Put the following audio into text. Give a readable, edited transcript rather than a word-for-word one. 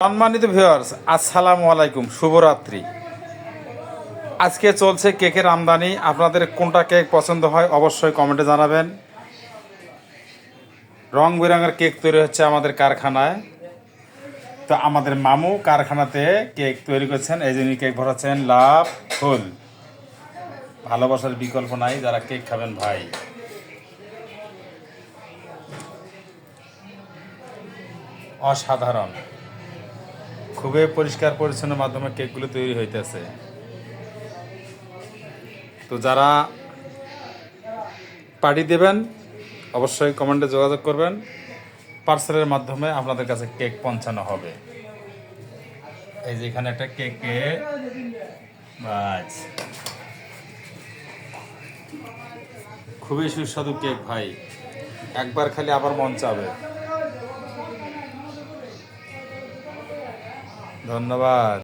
সম্মানিত ভিউয়ার্স, আসসালামু আলাইকুম, শুভরাত্রি। আজকে চলছে কেকের আমদানি। আপনাদের কোনটা কেক পছন্দ হয় অবশ্যই কমেন্টে জানাবেন। রং বেরঙের কেক তৈরি হচ্ছে আমাদের কারখানায়। তো আমাদের মামু কারখানাতে কেক তৈরি করছেন, এই জন্য কেক ভরাচ্ছেন লাভ ফুল। ভালোবাসার বিকল্প নাই, যারা কেক খাবেন ভাই। অসাধারণ, খুবই পরিষ্কার পরিচ্ছন্নের মাধ্যমে কেকগুলো তৈরি হইতেছে। তো যারা পার্টি দেবেন অবশ্যই কমেন্টে যোগাযোগ করবেন। পার্সেলের মাধ্যমে আপনাদের কাছে কেক পৌঁছানো হবে। এই যে এখানে একটা কেকে বাস, খুবই সুস্বাদু কেক ভাই, একবার খালি আবার মন চাবে। ধন্যবাদ।